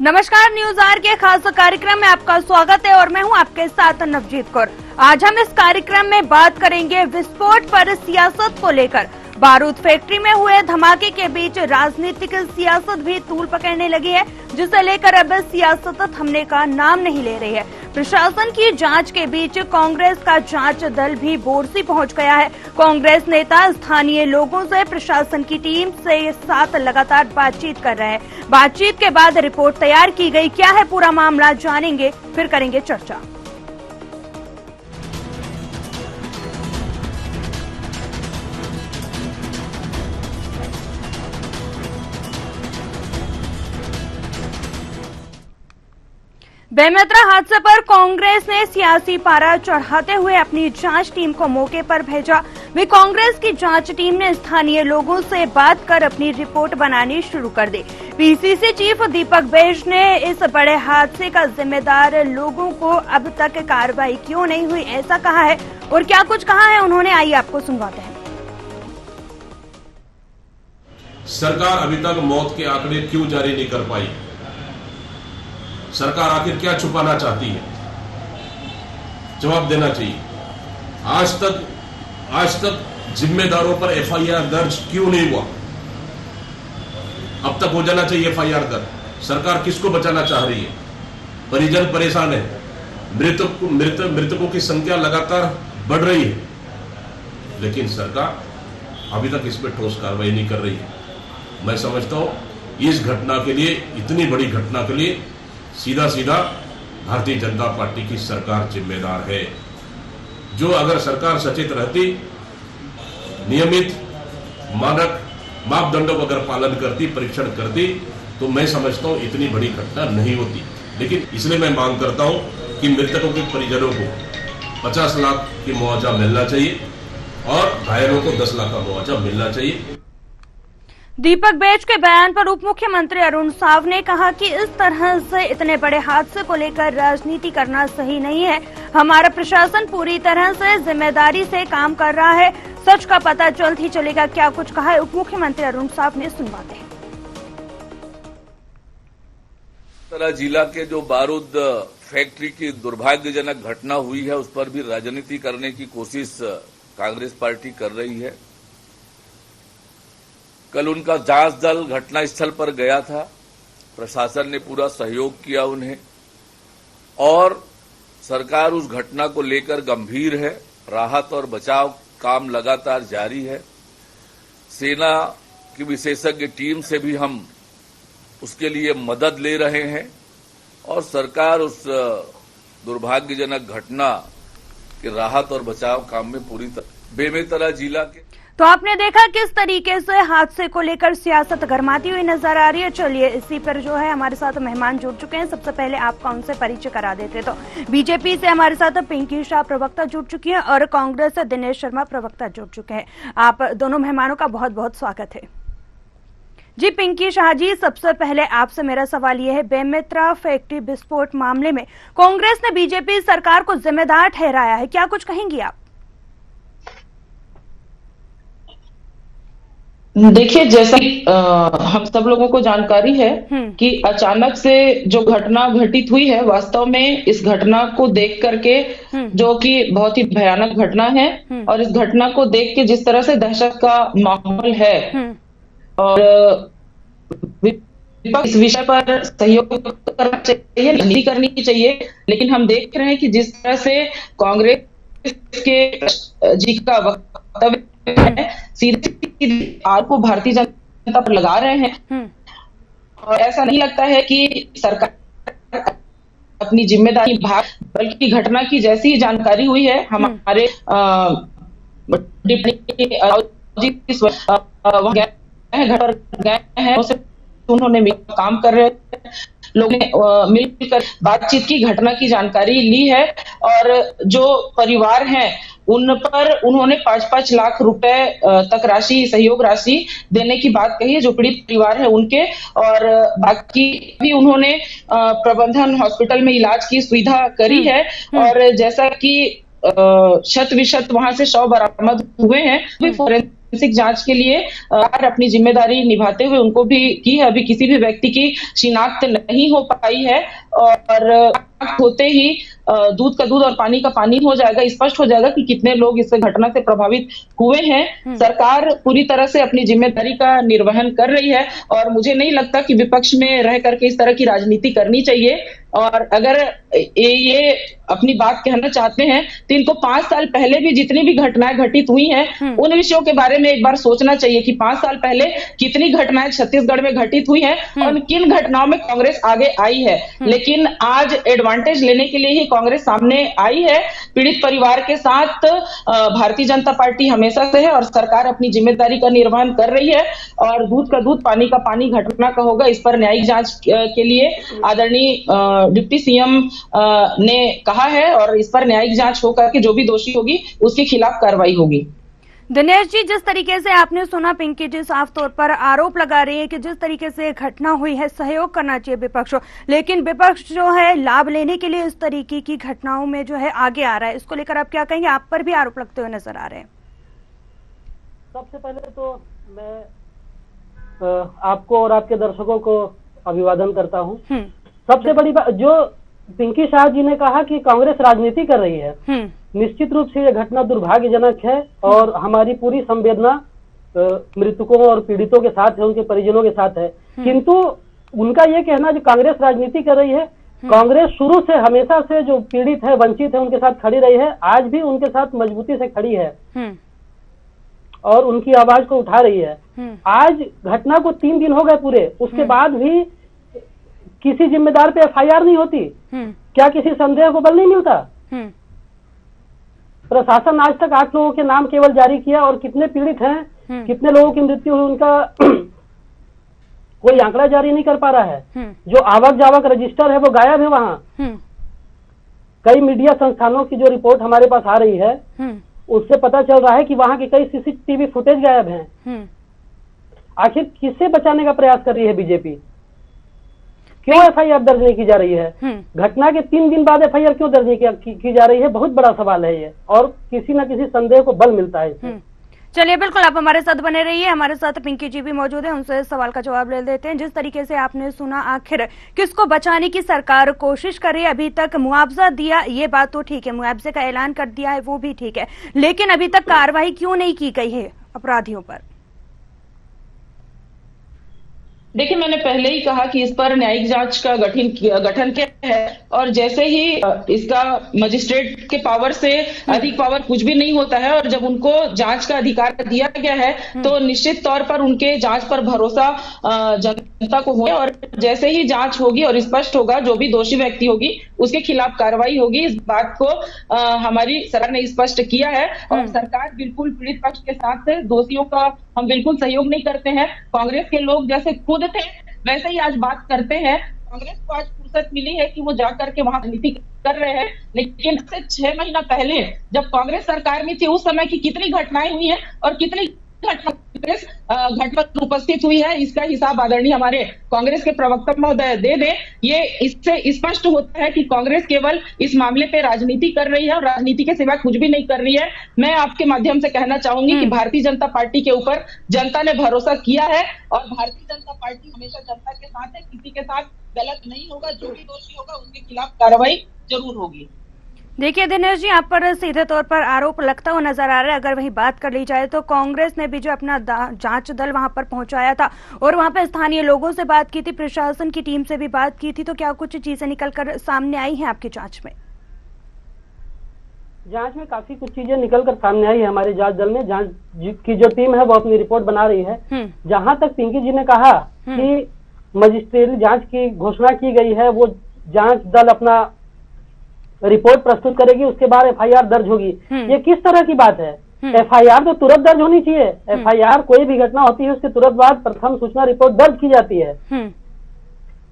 नमस्कार, news are के खास कार्यक्रम में आपका स्वागत है और मैं हूं आपके साथ नवजीत कौर। आज हम इस कार्यक्रम में बात करेंगे विस्फोट पर सियासत को लेकर। बारूद फैक्ट्री में हुए धमाके के बीच राजनीतिक सियासत भी तूल पकड़ने लगी है, जिसे लेकर अब सियासत थमने का नाम नहीं ले रही है। प्रशासन की जांच के बीच कांग्रेस का जांच दल भी बोरसी पहुंच गया है। कांग्रेस नेता स्थानीय लोगों से प्रशासन की टीम से साथ लगातार बातचीत कर रहे हैं। बातचीत के बाद रिपोर्ट तैयार की गई। क्या है पूरा मामला, जानेंगे, फिर करेंगे चर्चा। बेमेतरा हादसे पर कांग्रेस ने सियासी पारा चढ़ाते हुए अपनी जांच टीम को मौके पर भेजा। वे कांग्रेस की जांच टीम ने स्थानीय लोगों से बात कर अपनी रिपोर्ट बनानी शुरू कर दी। पीसीसी चीफ दीपक बैज ने इस बड़े हादसे का जिम्मेदार लोगों को अब तक कार्रवाई क्यों नहीं हुई ऐसा कहा है, और क्या कुछ कहा है उन्होंने, आइए आपको सुनवाते हैं। सरकार अभी तक मौत के आंकड़े क्यों जारी नहीं कर पाई? सरकार आखिर क्या छुपाना चाहती है? जवाब देना चाहिए। आज तक जिम्मेदारों पर एफआईआर दर्ज क्यों नहीं हुआ? अब तक हो जाना चाहिए एफआईआर दर्ज। सरकार किसको बचाना चाह रही है? परिजन परेशान है, मृतकों की संख्या लगातार बढ़ रही है, लेकिन सरकार अभी तक इस पर ठोस कार्रवाई नहीं कर रही है। मैं समझता हूं इस घटना के लिए, इतनी बड़ी घटना के लिए सीधा भारतीय जनता पार्टी की सरकार जिम्मेदार है। जो अगर सरकार सचेत रहती, नियमित मानक मापदंडों का अगर पालन करती, परीक्षण करती, तो मैं समझता हूं इतनी बड़ी घटना नहीं होती। लेकिन इसलिए मैं मांग करता हूं कि मृतकों के परिजनों को 50 लाख की मुआवजा मिलना चाहिए और घायलों को 10 लाख का मुआवजा मिलना चाहिए। दीपक बैज के बयान पर उप मुख्यमंत्री अरुण साव ने कहा कि इस तरह से इतने बड़े हादसे को लेकर राजनीति करना सही नहीं है। हमारा प्रशासन पूरी तरह से जिम्मेदारी से काम कर रहा है। सच का पता जल्द ही चलेगा। क्या कुछ कहा है उप मुख्यमंत्री अरुण साव ने, सुनवाते हैं। बेमेतरा जिला के जो बारूद फैक्ट्री की दुर्भाग्यजनक घटना हुई है, उस पर भी राजनीति करने की कोशिश कांग्रेस पार्टी कर रही है। कल उनका जांच दल घटनास्थल पर गया था। प्रशासन ने पूरा सहयोग किया उन्हें, और सरकार उस घटना को लेकर गंभीर है। राहत और बचाव काम लगातार जारी है। सेना की विशेषज्ञ टीम से भी हम उसके लिए मदद ले रहे हैं, और सरकार उस दुर्भाग्यजनक घटना के राहत और बचाव काम में पूरी तरह। बेमेतरा जिला के तो आपने देखा किस तरीके से हादसे को लेकर सियासत गरमाती हुई नजर आ रही है। चलिए, इसी पर जो है हमारे साथ मेहमान जुड़ चुके हैं। सबसे पहले आपका उनसे परिचय करा देते। तो बीजेपी से हमारे साथ पिंकी शाह प्रवक्ता जुड़ चुकी हैं और कांग्रेस से दिनेश शर्मा प्रवक्ता जुड़ चुके हैं। आप दोनों मेहमानों का बहुत बहुत स्वागत है। जी पिंकी शाह जी, सबसे पहले आपसे मेरा सवाल यह है, बेमेतरा फैक्ट्री विस्फोट मामले में कांग्रेस ने बीजेपी सरकार को जिम्मेदार ठहराया है, क्या कुछ कहेंगी आप? देखिए, जैसा हम सब लोगों को जानकारी है कि अचानक से जो घटना घटित हुई है, वास्तव में इस घटना को देख करके, जो कि बहुत ही भयानक घटना है, और इस घटना को देख के जिस तरह से दहशत का माहौल है, और इस विषय पर सहयोग करना चाहिए, नहीं करनी चाहिए, लेकिन हम देख रहे हैं कि जिस तरह से कांग्रेस के जी का वक्तव्य सीधे आग को भारतीय जनता पर लगा रहे हैं, और ऐसा नहीं लगता है कि सरकार अपनी जिम्मेदारी भाग, बल्कि घटना की जैसी जानकारी हुई है, हमारे घर पर गए हैं, उन्होंने काम कर रहे लोगों ने मिलकर बातचीत की, घटना की जानकारी ली है, और जो परिवार हैं उन पर उन्होंने 5-5 लाख रुपए तक राशि, सहयोग राशि देने की बात कही है, जो पीड़ित परिवार है उनके, और बाकी भी उन्होंने प्रबंधन हॉस्पिटल में इलाज की सुविधा करी है। और जैसा कि 100% वहां से शव बरामद हुए हैं, फोरेंसिक जांच के लिए अपनी जिम्मेदारी निभाते हुए उनको भी की है। अभी किसी भी व्यक्ति की शिनाख्त नहीं हो पाई है और होते ही दूध का दूध और पानी का पानी हो जाएगा, स्पष्ट हो जाएगा कि कितने लोग इस घटना से प्रभावित हुए हैं। सरकार पूरी तरह से अपनी जिम्मेदारी का निर्वहन कर रही है और मुझे नहीं लगता कि विपक्ष में रह करके इस तरह की राजनीति करनी चाहिए। और अगर ये अपनी बात कहना चाहते हैं तो इनको 5 साल पहले भी जितनी भी घटनाएं घटित हुई हैं उन विषयों के बारे में एक बार सोचना चाहिए कि 5 साल पहले कितनी घटनाएं छत्तीसगढ़ में घटित हुई हैं और किन घटनाओं में कांग्रेस आगे आई है। लेकिन आज एडवांटेज लेने के लिए ही कांग्रेस सामने आई है। पीड़ित परिवार के साथ भारतीय जनता पार्टी हमेशा से है और सरकार अपनी जिम्मेदारी का निर्वहन कर रही है और दूध का दूध पानी का पानी घटना का होगा, इस पर न्यायिक जांच के लिए आदरणीय डिप्टी सीएम ने कहा है और इस पर न्यायिक जांच होकर के जो भी दोषी होगी उसके खिलाफ कार्रवाई होगी। दिनेश जी, जिस तरीके से आपने सुना, पिंकी जी साफ तौर पर आरोप लगा रही है कि जिस तरीके से घटना हुई है सहयोग करना चाहिए विपक्ष को, लेकिन विपक्ष जो है लाभ लेने के लिए इस तरीके की घटनाओं में जो है आगे आ रहा है। इसको लेकर आप क्या कहेंगे? आप पर भी आरोप लगते हुए नजर आ रहे हैं। सबसे पहले तो मैं आपको और आपके दर्शकों को अभिवादन करता हूँ। सबसे बड़ी बात जो पिंकी शाह जी ने कहा कि कांग्रेस राजनीति कर रही है, निश्चित रूप से यह घटना दुर्भाग्यजनक है और हमारी पूरी संवेदना मृतकों और पीड़ितों के साथ है, उनके परिजनों के साथ है। किंतु उनका यह कहना जो कांग्रेस राजनीति कर रही है, कांग्रेस शुरू से हमेशा से जो पीड़ित है, वंचित है, उनके साथ खड़ी रही है, आज भी उनके साथ मजबूती से खड़ी है और उनकी आवाज को उठा रही है। आज घटना को 3 दिन हो गए पूरे, उसके बाद भी किसी जिम्मेदार पे एफआईआर नहीं होती। क्या किसी संदेह को बल नहीं मिलता? प्रशासन आज तक 8 लोगों के नाम केवल जारी किया और कितने पीड़ित हैं, कितने लोगों की मृत्यु हुई, उनका कोई आंकड़ा जारी नहीं कर पा रहा है। जो आवक जावक रजिस्टर है वो गायब है। वहाँ कई मीडिया संस्थानों की जो रिपोर्ट हमारे पास आ रही है उससे पता चल रहा है कि वहाँ के कई सीसीटीवी फुटेज गायब हैं। आखिर किससे बचाने का प्रयास कर रही है बीजेपी? क्यों एफआईआर दर्ज नहीं की जा रही है? घटना के 3 दिन बाद एफआईआर क्यों दर्ज नहीं की जा रही है? बहुत बड़ा सवाल है ये और किसी न किसी संदेह को बल मिलता है इससे। चलिए, बिल्कुल आप हमारे साथ बने रहिए। हमारे साथ पिंकी जी भी मौजूद है, उनसे सवाल का जवाब ले लेते हैं। जिस तरीके से आपने सुना, आखिर किसको बचाने की सरकार कोशिश कर रही है? अभी तक मुआवजा दिया, ये बात तो ठीक है, मुआवजे का ऐलान कर दिया है, वो भी ठीक है, लेकिन अभी तक कार्रवाई क्यों नहीं की गई है अपराधियों पर? देखिए, मैंने पहले ही कहा कि इस पर न्यायिक जांच का गठन किया है और जैसे ही इसका मजिस्ट्रेट के पावर से अधिक पावर कुछ भी नहीं होता है और जब उनको जांच का अधिकार दिया गया है तो निश्चित तौर पर उनके जांच पर भरोसा जनता को हो और जैसे ही जांच होगी और स्पष्ट होगा जो भी दोषी व्यक्ति होगी उसके खिलाफ कार्रवाई होगी। इस बात को हमारी सरकार ने स्पष्ट किया है और सरकार बिल्कुल पीड़ित पक्ष के साथ है। दोषियों का हम बिल्कुल सहयोग नहीं करते हैं। कांग्रेस के लोग जैसे खुद थे वैसे ही आज बात करते हैं। कांग्रेस को आज फुर्सत मिली है कि वो जाकर के वहां राजनीति कर रहे हैं, लेकिन से 6 महीना पहले जब कांग्रेस सरकार में थी उस समय की कितनी घटनाएं हुई हैं और कितनी घटना पर उपस्थित हुई है, इसका हिसाब आदरणीय हमारे कांग्रेस के प्रवक्ता महोदय दे दे। ये इससे स्पष्ट होता है कि कांग्रेस केवल इस मामले पे राजनीति कर रही है और राजनीति के सिवा कुछ भी नहीं कर रही है। मैं आपके माध्यम से कहना चाहूंगी कि भारतीय जनता पार्टी के ऊपर जनता ने भरोसा किया है और भारतीय जनता पार्टी हमेशा जनता के साथ है। किसी के साथ गलत नहीं होगा, जो भी दोषी होगा उनके खिलाफ कार्रवाई जरूर होगी। देखिए दिनेश जी, आप पर सीधे तौर पर आरोप लगता हुआ नजर आ रहा है। अगर वही बात कर ली जाए तो कांग्रेस ने भी जो अपना जांच दल वहां पर पहुंचाया था और वहां पर स्थानीय लोगों से बात की थी, प्रशासन की टीम से भी बात की थी, तो क्या कुछ चीजें निकलकर सामने आई हैं आपकी जांच में? जांच में काफी कुछ चीजें निकलकर सामने आई है। हमारे जांच दल में जांच की जो टीम है वो अपनी रिपोर्ट बना रही है। जहां तक पिंकी जी ने कहा कि मजिस्ट्रेट जांच की घोषणा की गई है, वो जांच दल अपना रिपोर्ट प्रस्तुत करेगी, उसके बाद एफआईआर दर्ज होगी। ये किस तरह की बात है? एफआईआर तो तुरंत दर्ज होनी चाहिए। एफआईआर कोई भी घटना होती है उसके तुरंत बाद प्रथम सूचना रिपोर्ट दर्ज की जाती है।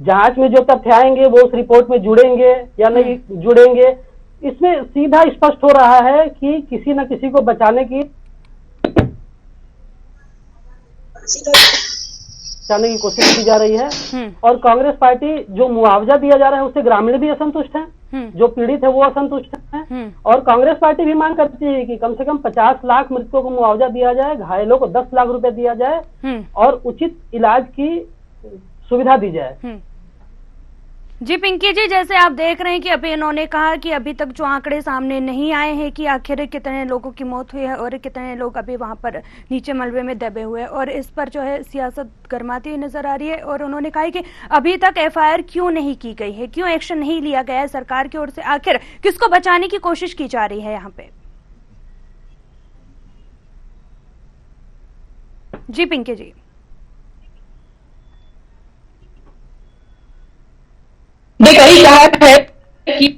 जांच में जो तथ्य आएंगे वो उस रिपोर्ट में जुड़ेंगे या नहीं जुड़ेंगे, इसमें सीधा स्पष्ट हो रहा है कि किसी न किसी को बचाने की बचाने की कोशिश की जा रही है। और कांग्रेस पार्टी जो मुआवजा दिया जा रहा है उससे ग्रामीण भी असंतुष्ट हैं, जो पीड़ित है वो असंतुष्ट हैं। और कांग्रेस पार्टी भी मांग करती है कि कम से कम 50 लाख मृतकों को मुआवजा दिया जाए, घायलों को 10 लाख रुपए दिया जाए और उचित इलाज की सुविधा दी जाए। जी पिंकी जी, जैसे आप देख रहे हैं कि अभी इन्होंने कहा कि अभी तक जो आंकड़े सामने नहीं आए हैं कि आखिर कितने लोगों की मौत हुई है और कितने लोग अभी वहां पर नीचे मलबे में दबे हुए हैं, और इस पर जो है सियासत गर्माती हुई नजर आ रही है। और उन्होंने कहा कि अभी तक एफआईआर क्यों नहीं की गई है, क्यों एक्शन नहीं लिया गया है सरकार की ओर से, आखिर किसको बचाने की कोशिश की जा रही है यहाँ पे। जी पिंकी जी। कही कहा है कि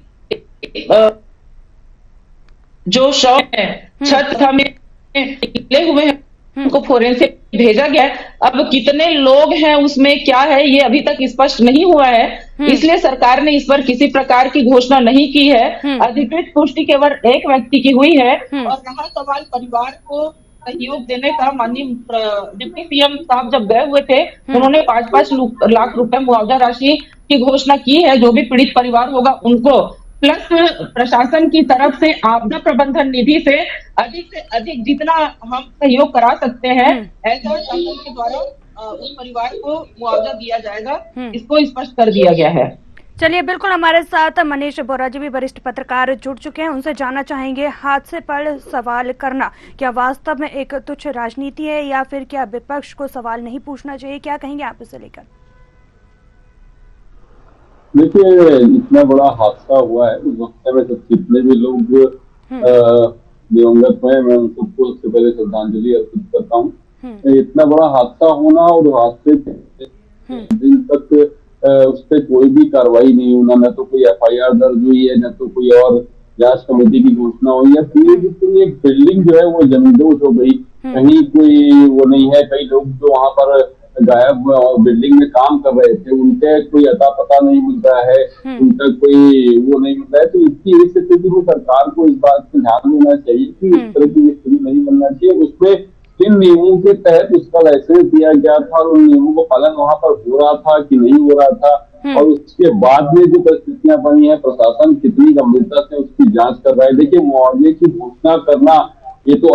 जो शव है छत में निकले हुए हैं उनको फोरेंसिक भेजा गया है। अब कितने लोग हैं उसमें क्या है ये अभी तक स्पष्ट नहीं हुआ है, इसलिए सरकार ने इस पर किसी प्रकार की घोषणा नहीं की है। अधिकृत पुष्टि केवल एक व्यक्ति की हुई है। और रहा सवाल परिवार को सहयोग देने का, माननीय डिप्टी सीएम साहब जब गए हुए थे उन्होंने 5-5 लाख रुपए मुआवजा राशि की घोषणा की है जो भी पीड़ित परिवार होगा उनको, प्लस प्रशासन की तरफ से आपदा प्रबंधन निधि से अधिक जितना हम सहयोग करा सकते हैं ऐसा शासन के द्वारा उस परिवार को मुआवजा दिया जाएगा, इसको स्पष्ट कर दिया गया है। चलिए, बिल्कुल हमारे साथ मनीष बोरा जी भी वरिष्ठ पत्रकार जुड़ चुके हैं, उनसे जानना चाहेंगे हादसे पर सवाल करना क्या वास्तव में एक तुच्छ राजनीति है या फिर क्या विपक्ष को सवाल नहीं पूछना चाहिए, क्या कहेंगे आप इसे लेकर। देखिए, इतना बड़ा हादसा हुआ है, उस हादसे में सब जितने भी लोग दिवंगत हुए मैं उन सबको सबसे पहले श्रद्धांजलि अर्पित करता हूँ। इतना बड़ा हादसा होना और हादसे दिन तक उस पर कोई भी कार्रवाई नहीं होना, न तो कोई एफआईआर दर्ज हुई है, न तो कोई और जांच कमेटी की घोषणा हुई है। पूरी एक बिल्डिंग जो है वो जमींदोज हो गई, कहीं कोई वो नहीं है। कई लोग जो वहां पर गायब बिल्डिंग में काम कर रहे थे उनके कोई अता पता नहीं मिल रहा है, उनका कोई वो नहीं मिल रहा है। तो इसकी स्थिति में सरकार को इस बात पर ध्यान देना चाहिए कि इस तरह की स्थिति नहीं बनना चाहिए। उसमें किन नियमों के तहत उसका लाइसेंस दिया गया था और उन नियमों का पालन वहां पर हो रहा था कि नहीं हो रहा था, और उसके बाद में जो परिस्थितियां बनी है प्रशासन कितनी गंभीरता से उसकी जांच कर रहा है। देखिए, मुआवजे की घोषणा करना, ये तो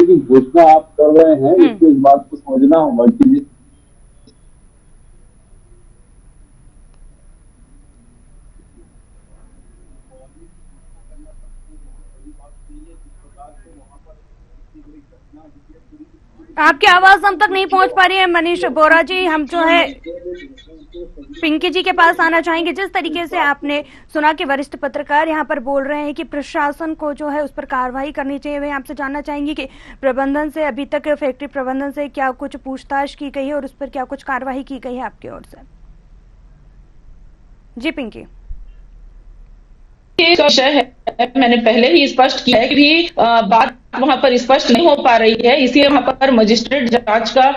घोषणा आप कर रहे हैं, इसको इस बात को समझना होगा कि आपकी आवाज हम तक नहीं पहुंच पा रही है मनीष बोरा जी। हम जो है पिंकी जी के पास आना चाहेंगे। जिस तरीके से आपने सुना कि वरिष्ठ पत्रकार यहाँ पर बोल रहे हैं कि प्रशासन को जो है उस पर कार्रवाई करनी चाहिए, वे आपसे जानना चाहेंगे कि प्रबंधन से अभी तक फैक्ट्री प्रबंधन से क्या कुछ पूछताछ की गई है और उस पर क्या कुछ कार्रवाई की गई है आपकी ओर से। जी पिंकी। विषय है, मैंने पहले ही स्पष्ट किया है कि भी बात वहां पर स्पष्ट नहीं हो पा रही है, इसलिए वहां पर मजिस्ट्रेट जांच का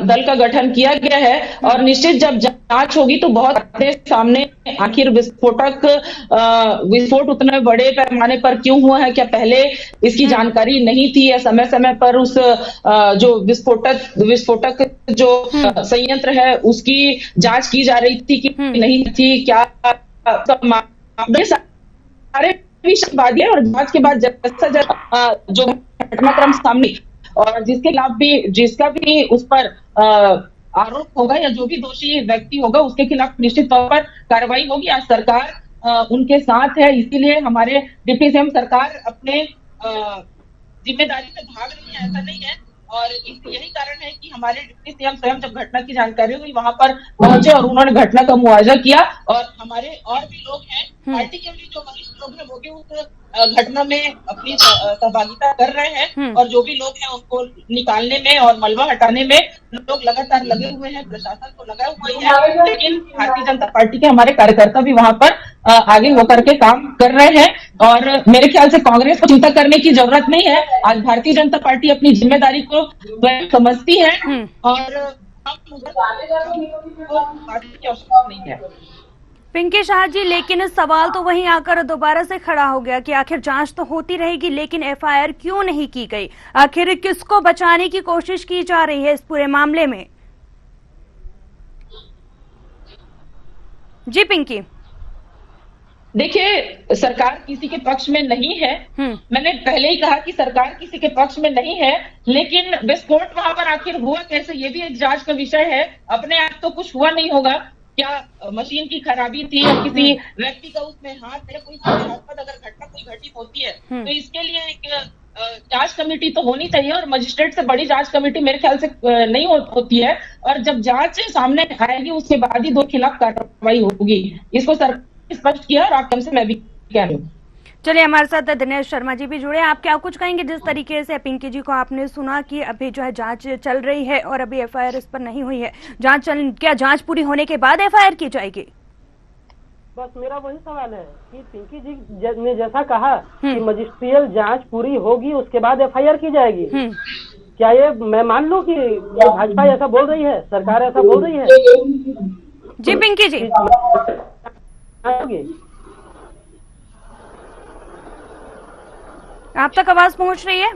दल का गठन किया गया है। और निश्चित जब जांच होगी तो बहुत सामने आखिर विस्फोट उतने बड़े पैमाने पर क्यों हुआ है, क्या पहले इसकी जानकारी नहीं थी या समय समय पर उस जो विस्फोटक जो संयंत्र है उसकी जांच की जा रही थी कि नहीं थी, क्या सारे विषय और जांच के बाद जैसा जो घटनाक्रम सामने और जिसका भी उस पर आरोप होगा या जो भी दोषी व्यक्ति होगा उसके खिलाफ निश्चित तौर पर कार्रवाई होगी। आज सरकार उनके साथ है, इसीलिए हमारे डिप्टी सीएम सरकार अपने जिम्मेदारी से भाग रही है, ऐसा नहीं है। और यही कारण है कि हमारे डिप्टी सीएम स्वयं जब घटना की जानकारी हुई वहां पर पहुंचे और उन्होंने घटना का मुआवजा किया। और हमारे और भी लोग हैं पार्टी के भी जो वरिष्ठ लोग हैं वो भी उस घटना में अपनी सहभागिता कर रहे हैं और जो भी लोग हैं उनको निकालने में और मलबा हटाने में लोग लगातार लगे हुए हैं, प्रशासन को लगा हुआ है। लेकिन भारतीय जनता पार्टी के हमारे कार्यकर्ता भी वहां पर आगे होकर के काम कर रहे हैं और मेरे ख्याल से कांग्रेस को चिंता करने की जरूरत नहीं है। आज भारतीय जनता पार्टी अपनी जिम्मेदारी को स्वयं समझती है और पार्टी की आवश्यकता नहीं है। पिंकी शाह जी, लेकिन सवाल तो वहीं आकर दोबारा से खड़ा हो गया कि आखिर जांच तो होती रहेगी लेकिन एफआईआर क्यों नहीं की गई, आखिर किसको बचाने की कोशिश की जा रही है इस पूरे मामले में। जी पिंकी, देखिए, सरकार किसी के पक्ष में नहीं है। मैंने पहले ही कहा कि सरकार किसी के पक्ष में नहीं है, लेकिन विस्फोट वहां पर आखिर हुआ कैसे, ये भी एक जांच का विषय है। अपने आप तो कुछ हुआ नहीं होगा, क्या मशीन की खराबी थी या किसी व्यक्ति का उसमें हाथ है, कोई हाथ अगर घटना कोई घटित होती है तो इसके लिए एक जांच कमेटी तो होनी चाहिए, और मजिस्ट्रेट से बड़ी जांच कमेटी मेरे ख्याल से नहीं होती है। और जब जांच सामने आएगी उसके बाद ही दो खिलाफ कार्रवाई होगी, इसको सरकार स्पष्ट किया और आपके से मैं भी कह रही हूँ। चलिए, हमारे साथ दिनेश शर्मा जी भी जुड़े। आप क्या कुछ कहेंगे, जिस तरीके से पिंकी जी को आपने सुना कि अभी जो है जांच चल रही है और अभी एफआईआर इस पर नहीं हुई है, क्या जांच पूरी होने के बाद एफआईआर की जाएगी? बस मेरा वही सवाल है कि पिंकी जी ने जैसा कहा कि मजिस्ट्रियल जांच पूरी होगी उसके बाद एफआईआर की जाएगी, क्या ये मैं मान लूं कि भाजपा ऐसा बोल रही है, सरकार ऐसा बोल रही है? जी पिंकी जी, आप तक आवाज पहुंच रही है?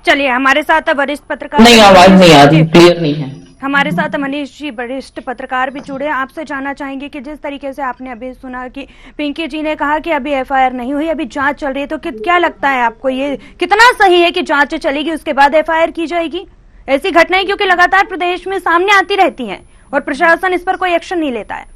चलिए, हमारे साथ वरिष्ठ पत्रकार नहीं, आवाज नहीं आ रही, क्लियर नहीं है। हमारे साथ मनीष जी वरिष्ठ पत्रकार भी जुड़े। आपसे जानना चाहेंगे कि जिस तरीके से आपने अभी सुना कि पिंकी जी ने कहा कि अभी एफआईआर नहीं हुई, अभी जांच चल रही है, तो क्या लगता है आपको, ये कितना सही है कि जांच चलेगी उसके बाद एफआईआर की जाएगी? ऐसी घटनाएं क्योंकि लगातार प्रदेश में सामने आती रहती हैं और प्रशासन इस पर कोई एक्शन नहीं लेता है।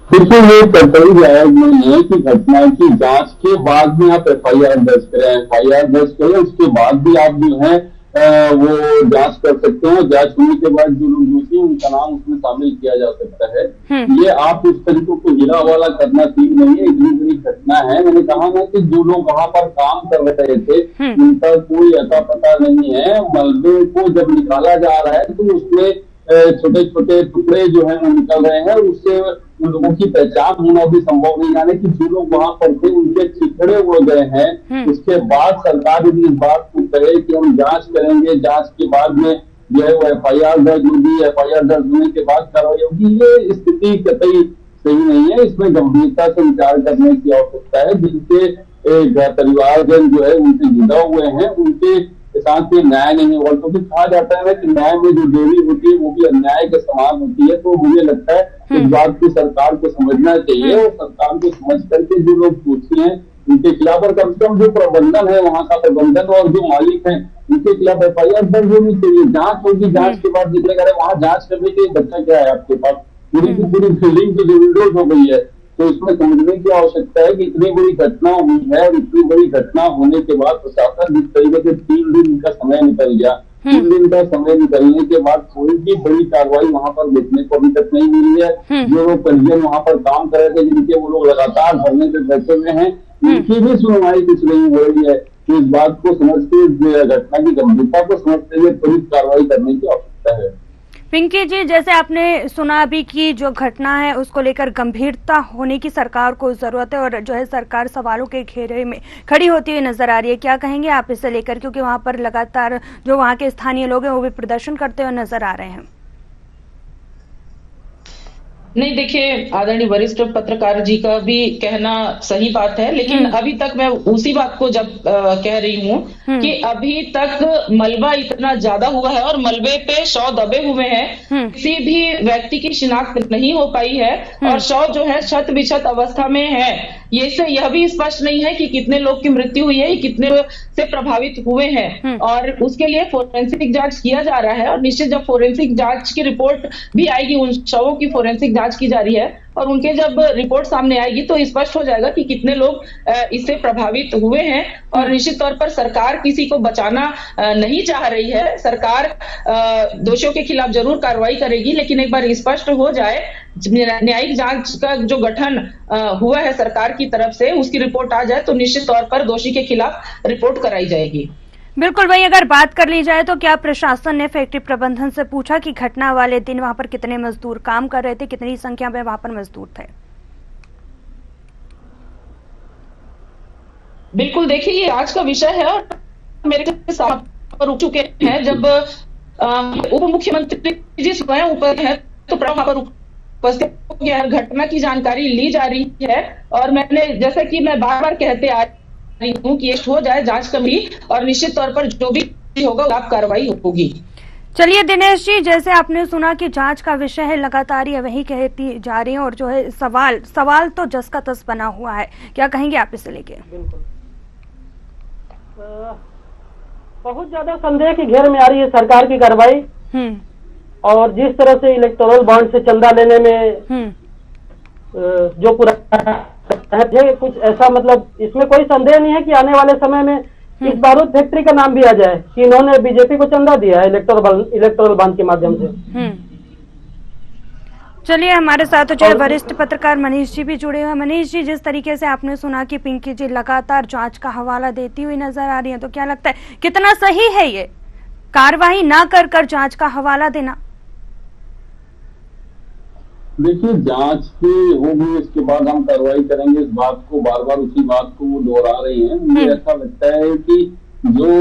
बिल्कुल, ये कर्तव्य जायज नहीं है कि घटना की जांच के बाद भी आप एफआईआर दर्ज करें। एफआईआर दर्ज करें उसके बाद भी आप जो है वो जांच कर सकते हैं। जांच होने के बाद जो लोग दोषी उनका नाम उसमें शामिल किया जा सकता है। ये आप उस तरीकों को गिरा वाला करना ठीक नहीं है। इतनी बड़ी घटना है, मैंने कहा ना कि जो लोग वहां पर काम कर रहे थे उनका कोई अता पता नहीं है। मलबे को जब निकाला जा रहा है तो उसमें छोटे छोटे टुकड़े जो है वो निकल रहे हैं, उससे उन लोगों की पहचान होना भी संभव नहीं। यानी कि जो लोग वहां पर थे उनके चिथड़े उड़ गए हैं। उसके बाद सरकार यदि इस बात को कहे कि हम जांच करेंगे, जांच के बाद में जो है वो एफआईआर दर्ज होगी, एफआईआर दर्ज होने के बाद कार्रवाई होगी, ये स्थिति कतई सही नहीं है। इसमें गंभीरता से विचार करने की आवश्यकता है। जिनके परिवारजन जो है उनसे जुड़ा हुए हैं उनके साथ में न्याय नहीं होगा, क्योंकि कहा जाता है ना कि न्याय में जो देरी होती है वो भी अन्याय के समान होती है। तो मुझे लगता है इस बात को सरकार को समझना चाहिए और सरकार को समझ करके जो लोग दोषी हैं उनके खिलाफ, और कम से कम जो प्रबंधन है वहां का प्रबंधन और जो मालिक है उनके खिलाफ एफआईआर दर्ज होनी चाहिए। जांच होगी, जांच के बाद निकलेगा। वहां जांच करने के बच्चा क्या है आपके पास, पूरी की पूरी बिल्डिंग तो विंडोज हो गई है। तो इसमें समझने की आवश्यकता है कि इतनी बड़ी घटना हुई है और इतनी बड़ी घटना होने के बाद प्रशासन जिस तरीके से 3 दिन का समय निकल गया, 3 दिन का समय निकलने के बाद कोई भी बड़ी कार्रवाई वहां पर देखने को अभी तक नहीं मिली है। जो लोग पंजीयन वहां पर काम कर रहे थे, जिनके वो लोग लगातार धरने पे बैठे हुए हैं, उनकी भी सुनवाई कुछ नहीं हो रही है। तो इस बात को समझते, घटना की गंभीरता को समझते हुए त्वरित कार्रवाई करने की आवश्यकता है। पिंकी जी, जैसे आपने सुना अभी कि जो घटना है उसको लेकर गंभीरता होने की सरकार को जरूरत है और जो है सरकार सवालों के घेरे में खड़ी होती हुई नजर आ रही है, क्या कहेंगे आप इसे लेकर, क्योंकि वहां पर लगातार जो वहां के स्थानीय लोग हैं वो भी प्रदर्शन करते हुए नजर आ रहे हैं? नहीं, देखिए, आदरणीय वरिष्ठ पत्रकार जी का भी कहना सही बात है, लेकिन अभी तक मैं उसी बात को जब कह रही हूँ कि अभी तक मलबा इतना ज्यादा हुआ है और मलबे पे शव दबे हुए हैं, किसी भी व्यक्ति की शिनाख्त नहीं हो पाई है और शव जो है क्षत विक्षत अवस्था में है। ये से यह भी स्पष्ट नहीं है कि कितने लोग की मृत्यु हुई है, कितने से प्रभावित हुए हैं, और उसके लिए फोरेंसिक जांच किया जा रहा है। और निश्चित जब फोरेंसिक जांच की रिपोर्ट भी आएगी, उन शवों की फोरेंसिक जांच की जा रही है, और उनके जब रिपोर्ट सामने आएगी तो स्पष्ट हो जाएगा कि कितने लोग इससे प्रभावित हुए हैं। और निश्चित तौर पर सरकार किसी को बचाना नहीं चाह रही है। सरकार दोषियों के खिलाफ जरूर कार्रवाई करेगी, लेकिन एक बार स्पष्ट हो जाए, न्यायिक जांच का जो गठन हुआ है सरकार की तरफ से, उसकी रिपोर्ट आ जाए तो निश्चित तौर पर दोषी के खिलाफ रिपोर्ट कराई जाएगी। बिल्कुल वही, अगर बात कर ली जाए तो क्या प्रशासन ने फैक्ट्री प्रबंधन से पूछा कि घटना वाले दिन वहां पर कितने मजदूर काम कर रहे थे, कितनी संख्या में वहां पर मजदूर थे? बिल्कुल, देखिए, ये आज का विषय है और मेरे साथ पर रुक चुके हैं। जब उप मुख्यमंत्री जी स्वयं उपस्थित है तो वहां पर उपस्थित घटना की जानकारी ली जा रही है। और मैंने, जैसा कि मैं बार बार कहते आ रही हूँ कि हो जाए जांच कमेटी और निश्चित तौर पर जो भी होगा आप कार्रवाई होगी। चलिए दिनेश जी, जैसे आपने सुना कि जांच का विषय है, लगातार ये वही कहती जा रही है और जो है सवाल तो जस का तस बना हुआ है, क्या कहेंगे आप इसे लेके? बिल्कुल बहुत ज्यादा संदेह की घेर में आ रही है सरकार की कार्रवाई, और जिस तरह से इलेक्टोरल बॉन्ड से चंदा लेने में जो पूरा कुछ ऐसा, मतलब इसमें कोई संदेह नहीं है कि आने वाले समय में इस बारूद फैक्ट्री का नाम भी आ जाए कि इन्होंने बीजेपी को चंदा दिया है इलेक्टोरल बॉन्ड के माध्यम से। चलिए, हमारे साथ जो है वरिष्ठ पत्रकार मनीष जी भी जुड़े हुए हैं। मनीष जी, जिस तरीके से आपने सुना कि पिंकी जी लगातार जांच का हवाला देती हुई नजर आ रही है, तो क्या लगता है कितना सही है ये कार्रवाई ना कर जांच का हवाला देना? देखिए, जांच की होगी, इसके बाद हम कार्रवाई करेंगे, इस बात को बार बार उसी बात को वो दोहरा रही हैं। मुझे ऐसा लगता है कि जो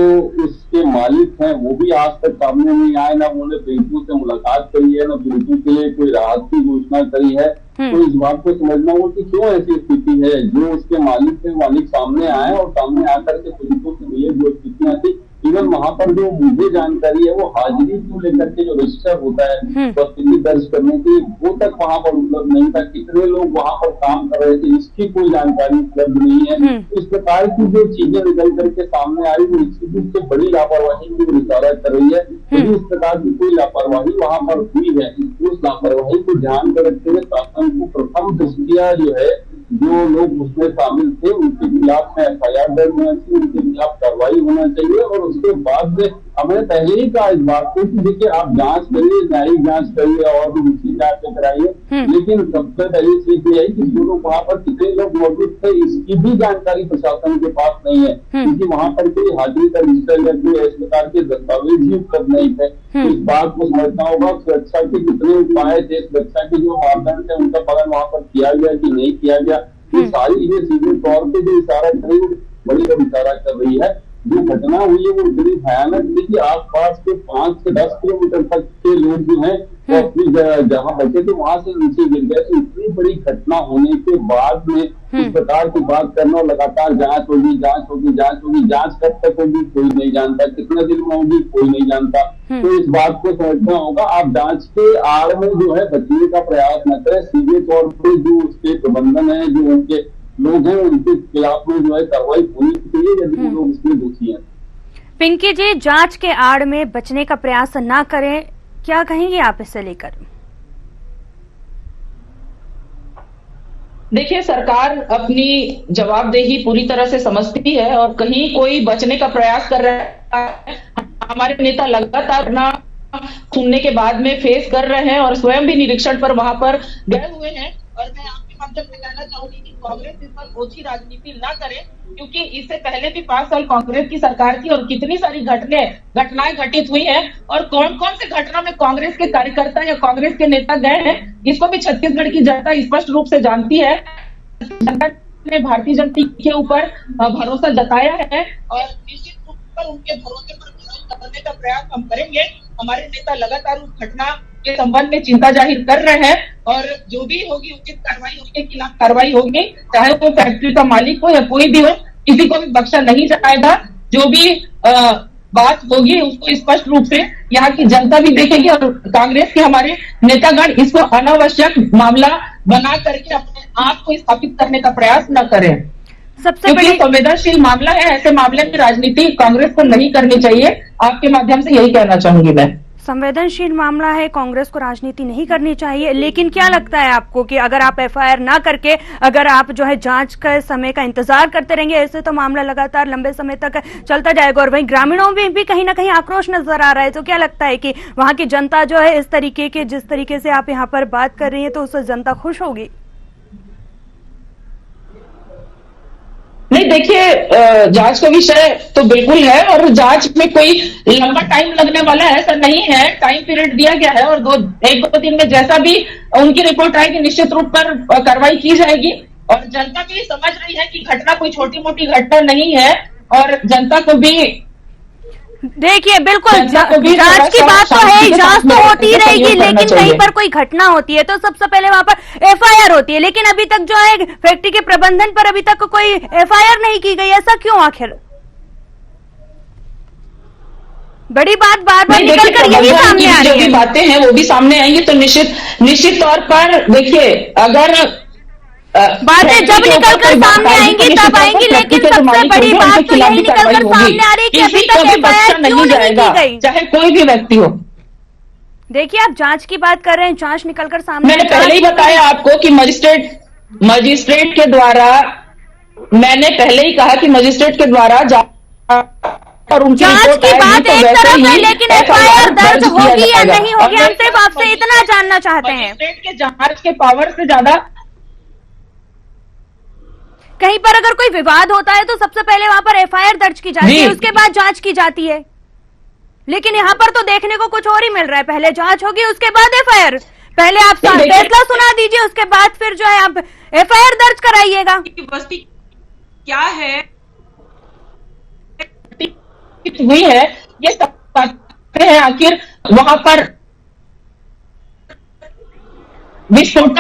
उसके मालिक हैं वो भी आज तक सामने नहीं आए, ना उन्होंने पीड़ितों से मुलाकात करी है, ना पीड़ितों के लिए कोई राहत की घोषणा करी है। तो इस बात को समझना होगा कि क्यों ऐसी स्थिति है। जो उसके मालिक है, मालिक सामने आए और सामने आकर के पीड़ितों से मिले जो स्थितियां थी, इवन वहां पर जो मुझे जानकारी है वो हाजिरी को लेकर के जो रजिस्टर होता है उपस्थिति दर्ज करने की, वो तक वहां पर उपलब्ध नहीं था। कितने लोग वहां पर काम कर रहे थे इसकी कोई जानकारी उपलब्ध नहीं है। इस प्रकार की जो चीजें निकल करके सामने आ रही वो निश्चित रूप से बड़ी लापरवाही की इशारा कर रही है। यदि इस प्रकार की कोई लापरवाही वहां पर हुई है, उस लापरवाही को ध्यान में रखते हुए शासन को प्रथम दृष्टिया जो है जो लोग उसमें शामिल थे उनके खिलाफ में FIR दर्ज होना चाहिए, उनके खिलाफ कार्रवाई होना चाहिए। और उसके बाद में हमने पहले ही कहा इस बात को कि देखिए, आप जांच करिए, न्यायिक जांच करिए और भी दूसरी जांच कराइए, लेकिन सबसे पहली चीज ये है कि जो लोग वहां पर कितने लोग मौजूद थे इसकी भी जानकारी प्रशासन के पास नहीं है, क्योंकि वहां पर कोई हाजिरी का रजिस्टर या कोई इस प्रकार के दस्तावेज ही उपलब्ध नहीं थे। तो इस बात को समझना होगा, सुरक्षा के कितने उपाय थे, सुरक्षा के जो मापदंड थे उनका पालन वहां पर किया गया कि नहीं किया गया, ये सारी चीजें सीधे तौर पे जो इशारा कर रही है बड़ी इशारा कर रही है। जो घटना हुई है वो बड़ी भयानक थी कि आसपास के 5 से 10 किलोमीटर तक के लोग जो हैं वो अपनी जहाँ बचे थे वहां से नीचे गिर गए। तो इतनी बड़ी घटना होने के बाद में इस प्रकार की बात करना, लगातार जांच होगी, जांच कब तक होगी कोई नहीं जानता, कितने दिन में होगी कोई नहीं जानता। तो इस बात को समझना होगा, आप जांच के आड़ में जो है बचने का प्रयास न करें। सीधे तौर पर जो उसके प्रबंधन है, जो उनके लोग हैं, उनके खिलाफ में जो है कार्रवाई होनी चाहिए यदि वो लोग इसमें दोषी हैं। पिंकी जी, जांच के आड़ में बचने का प्रयास न करें, क्या कहेंगे आप इसे लेकर? देखिए, सरकार अपनी जवाबदेही पूरी तरह से समझती है और कहीं कोई बचने का प्रयास कर रहा है। हमारे नेता लगातार ना सुनने के बाद में फेस कर रहे हैं और स्वयं भी निरीक्षण पर वहां पर गए हुए हैं। और मैं आपके माध्यम से कहना चाहूंगी कि कांग्रेस इस पर ओछी राजनीति ना करे, क्योंकि इससे पहले भी 5 साल कांग्रेस की सरकार थी और कितनी सारी घटनाएं घटित हुई हैं और कौन कौन से घटना में कांग्रेस के कार्यकर्ता या कांग्रेस के नेता गए हैं, इसको भी छत्तीसगढ़ की जनता स्पष्ट रूप से जानती है। जनता ने भारतीय जनता के ऊपर भरोसा जताया है और निश्चित रूप पर उनके भरोसे पर करने का प्रयास हम करेंगे। हमारे नेता लगातार उस घटना के संबंध में चिंता जाहिर कर रहे हैं और जो भी होगी उचित कार्रवाई उनके खिलाफ कार्रवाई होगी, चाहे वो फैक्ट्री का मालिक हो या कोई भी हो, किसी को भी बख्शा नहीं जाएगा। जो भी बात होगी उसको स्पष्ट रूप से यहाँ की जनता भी देखेगी और कांग्रेस के हमारे नेतागण इसको अनावश्यक मामला बना करके अपने आप को स्थापित करने का प्रयास न करें। सबसे बड़ी संवेदनशील मामला है, ऐसे मामले में राजनीति कांग्रेस को नहीं करनी चाहिए। आपके माध्यम से यही कहना चाहूंगी मैं। संवेदनशील मामला है, कांग्रेस को राजनीति नहीं करनी चाहिए, लेकिन क्या लगता है आपको कि अगर आप FIR ना करके अगर आप जो है जांच के समय का इंतजार करते रहेंगे, ऐसे तो मामला लगातार लंबे समय तक चलता जाएगा और वहीं ग्रामीणों में भी कहीं ना कहीं आक्रोश नजर आ रहा है। तो क्या लगता है कि वहां की जनता जो है इस तरीके के, जिस तरीके से आप यहाँ पर बात कर रही है, तो उससे जनता खुश होगी? नहीं, देखिए, जांच का विषय तो बिल्कुल है और जांच में कोई लंबा टाइम लगने वाला है ऐसा नहीं है। टाइम पीरियड दिया गया है और 1-2 दिन में जैसा भी उनकी रिपोर्ट आएगी निश्चित रूप पर कार्रवाई की जाएगी। और जनता भी समझ रही है कि घटना कोई छोटी मोटी घटना नहीं है और जनता को भी देखिए, बिल्कुल जांच की बात तो है, जांच तो होती ही रहेगी, लेकिन कहीं पर कोई घटना होती है तो सबसे पहले वहां पर FIR होती है, लेकिन अभी तक जो है फैक्ट्री के प्रबंधन पर अभी तक कोई FIR नहीं की गई। ऐसा क्यों आखिर? बड़ी बात बार बार निकल कर यही सामने आ रही है। बातें हैं वो भी सामने आएंगी तो निश्चित तौर पर देखिए, अगर बातें जब निकल कर सामने आएंगी तब आएंगी, लेकिन सबसे बड़ी बात तो यही निकल कर सामने आ रही है कि अभी तक एफआईआर क्यों नहीं की गई, चाहे कोई भी व्यक्ति हो। देखिए आप जांच की बात कर रहे हैं, जांच निकल कर सामने, मैंने पहले ही बताया आपको कि मजिस्ट्रेट के द्वारा, मैंने पहले ही कहा कि मजिस्ट्रेट के द्वारा और उनकी जांच की बात एक तरफ है, लेकिन एफआईआर दर्ज होगी या नहीं होगी, हम सिर्फ आपसे इतना जानना चाहते हैं। मजिस्ट्रेट के जांच के पावर से ज्यादा कहीं पर अगर कोई विवाद होता है तो सबसे पहले वहां पर एफआईआर दर्ज की जाती है, उसके बाद जांच की जाती है, लेकिन यहाँ पर तो देखने को कुछ और ही मिल रहा है। पहले जांच होगी उसके बाद एफआईआर, पहले आप फैसला सुना दीजिए उसके बाद फिर जो है आप एफआईआर दर्ज कराइएगा। बस्ती क्या है हुई है ये सब हैं, आखिर वहां पर विस्फोट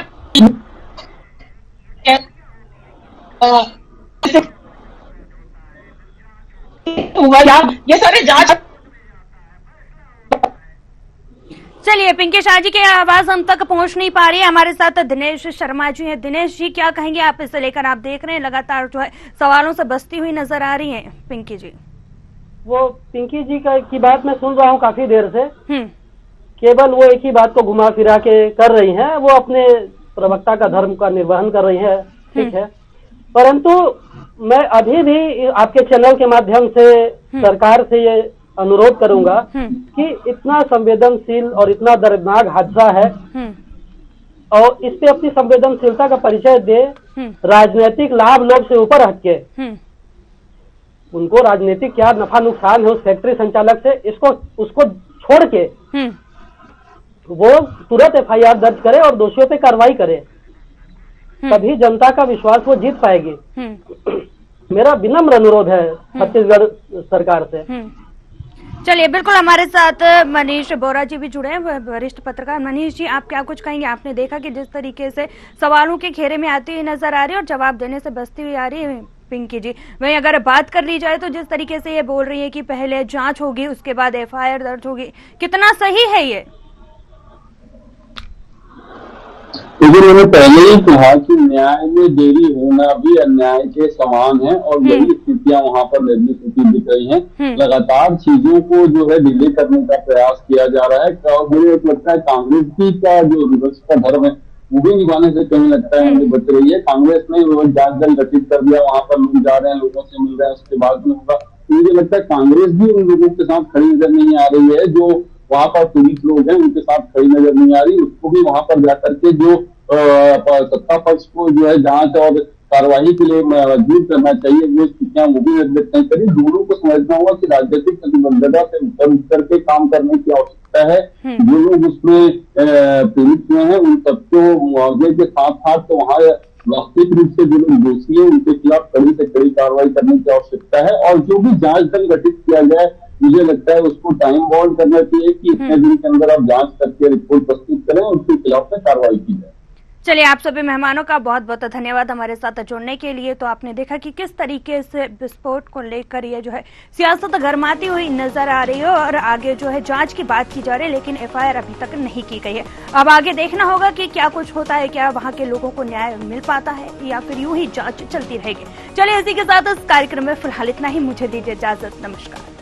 हुआ या ये सारे जांच। चलिए पिंकी शाह जी की आवाज हम तक पहुंच नहीं पा रही है, हमारे साथ दिनेश शर्मा जी हैं। दिनेश जी क्या कहेंगे आप इसे लेकर? आप देख रहे हैं लगातार जो है सवालों से बसती हुई नजर आ रही हैं पिंकी जी। वो पिंकी जी की बात मैं सुन रहा हूँ काफी देर से, केवल वो एक ही बात को घुमा फिरा के कर रही हैं, वो अपने प्रवक्ता का धर्म का निर्वहन कर रही है, ठीक है, परंतु मैं अभी भी आपके चैनल के माध्यम से सरकार से ये अनुरोध करूंगा कि इतना संवेदनशील और इतना दर्दनाक हादसा है और इस पे अपनी संवेदनशीलता का परिचय दे, राजनीतिक लाभ लोग से ऊपर हटके उनको राजनीतिक क्या नफा नुकसान है उस फैक्ट्री संचालक से, उसको छोड़ के वो तुरंत एफआईआर दर्ज करे और दोषियों पे कार्रवाई करे, तभी जनता का विश्वास वो जीत पाएगी। मेरा विनम्र अनुरोध है छत्तीसगढ़ सरकार से। चलिए बिल्कुल, हमारे साथ मनीष बोरा जी भी जुड़े हैं, वरिष्ठ पत्रकार। मनीष जी आप क्या कुछ कहेंगे? आपने देखा कि जिस तरीके से सवालों के घेरे में आती हुई नजर आ रही है और जवाब देने से बचती हुई आ रही है पिंकी जी, वहीं अगर बात कर ली जाए तो जिस तरीके से ये बोल रही है कि पहले जांच होगी उसके बाद एफआईआर दर्ज होगी, कितना सही है ये? क्योंकि मैंने पहले ही कहा कि न्याय में देरी होना भी अन्याय के समान है और बड़ी स्थितियां वहां पर निर्मित होती दिख रही हैं। लगातार चीजों को जो है डिले करने का प्रयास किया जा रहा है और मुझे लगता है कांग्रेस भी का जो विपक्ष का धर्म है वो भी निभाने से कहीं लगता है मुझे बच रही है। कांग्रेस ने जांच दल गठित कर दिया, वहां पर लोग जा रहे हैं, लोगों से मिल रहे हैं, उसके बाद में होगा। मुझे लगता है कांग्रेस भी उन लोगों के साथ खड़ी नजर नहीं आ रही है जो वहां पर पीड़ित लोग हैं, उनके साथ खड़ी नजर नहीं आ रही। उसको भी वहां पर जाकर के जो सत्ता पक्ष को जो है जांच और कार्रवाई के लिए मजबूर करना चाहिए, वो स्थितियां वो भी निर्मित नहीं करी। दोनों को समझना होगा कि राजनीतिक प्रतिबद्धता से उतर करके काम करने की आवश्यकता है। जो लोग उसमें पीड़ित हुए हैं उन सबको मुआवजे के साथ साथ तो वहां वास्तविक रूप से जो लोग दोषी है उनके खिलाफ कड़ी से कड़ी कार्रवाई करने की आवश्यकता है। और जो भी जांच दल गठित किया जाए मुझे लगता है उसको टाइम बाउंड करना चाहिए कि इतने दिन के अंदर आप जांच करके रिपोर्ट प्रस्तुत करें और उसके खिलाफ में कार्रवाई की जाए। चलिए आप सभी मेहमानों का बहुत बहुत धन्यवाद हमारे साथ जुड़ने के लिए। तो आपने देखा कि किस तरीके से विस्फोट को लेकर ये जो है सियासत गरमाती हुई नजर आ रही है और आगे जो है जांच की बात की जा रही है, लेकिन एफआईआर अभी तक नहीं की गई है। अब आगे देखना होगा कि क्या कुछ होता है, क्या वहां के लोगों को न्याय मिल पाता है या फिर यूं ही जांच चलती रहेगी। चलिए इसी के साथ इस कार्यक्रम में फिलहाल इतना ही, मुझे दीजिए इजाजत, नमस्कार।